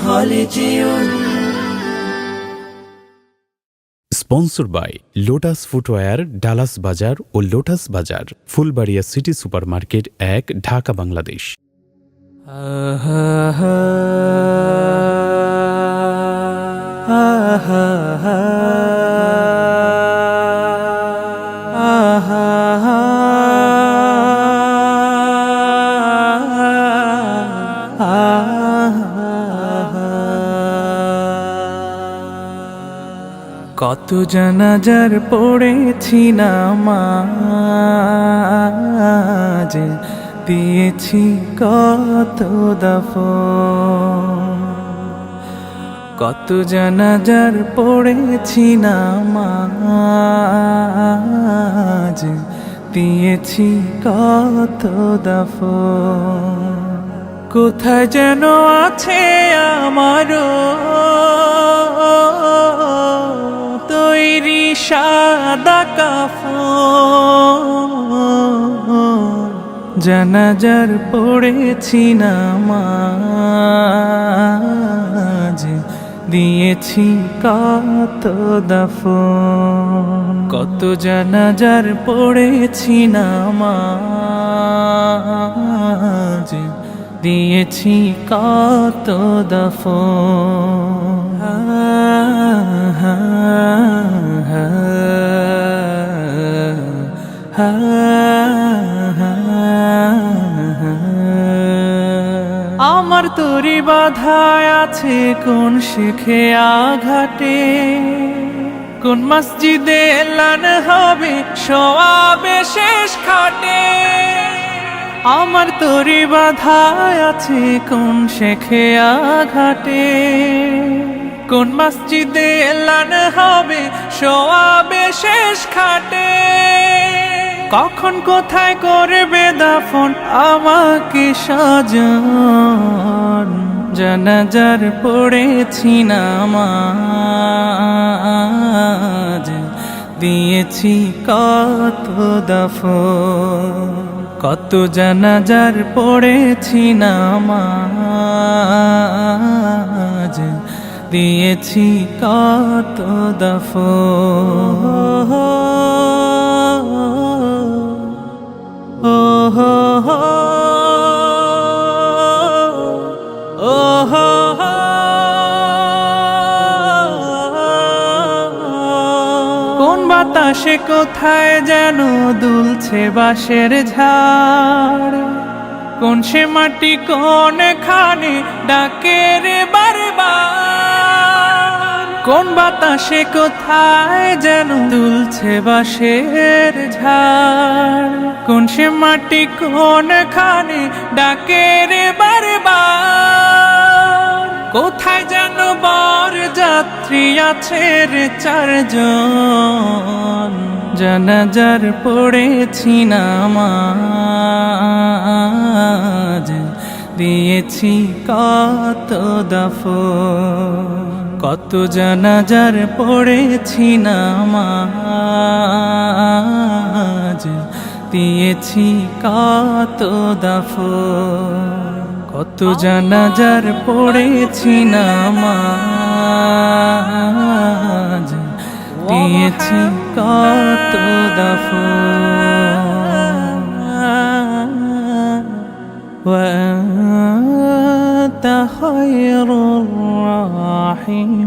হলে যেও। Sponsor by Lotus footwear, Dallas Bazar ও Lotus Bazar, Fulbaria city supermarket ১, Dhaka, Bangladesh. কত জানাজার পড়েছি নামাজ, দিয়েছি কত দাফন। কত জানাজার পড়েছি নামাজ, দিয়েছি কত দাফন। কোথায় যেন আছে আমারও তৈরি সাদা কাফন। জানাজার পড়েছি নামাজ, দিয়েছি কত দাফন। কত জানাজার পড়েছি নামাজ, দিয়েছি কত দাফন। আমার তরি বাধায় আছে কোন শিখে আঘাটে, কোন মসজিদে এলান হবে সওয়াবে শেষ খাটে। আমার তরি বাধায় আছে কোন শেখে আঘাটে, কোন মসজিদে এলান হবে সওয়াবে শেষ খাটে। কখন কোথায় করবে দাফন আমাকে সাজন, জানাজার পড়েছি নামাজ, দিয়েছি কত দাফন। কত জানাজার পড়েছি নামাজ, দিয়েছি কত দাফন। কোন বাতাসে কোথায় যেন দুলছে বাঁশের ঝাড়, কোন সে মাটি কোন খানে ডাকে রে বারবার। কোন বাতাসে কোথায় যেন দুলছে বাঁশের ঝাড়, কোন সে মাটি কোন খানে ডাকে রে বারবার। কোথায় যেন বর যাত্রী আছে রে চারজন, জানাজার পড়েছি নামাজ, দিয়েছি কত দাফন। কত জানাজার পড়েছি নামাজ, দিয়েছি কত দাফন। কত জানাজার পড়েছি নামাজ, দিয়েছি কত দাফন। وأنت خير الراحمين.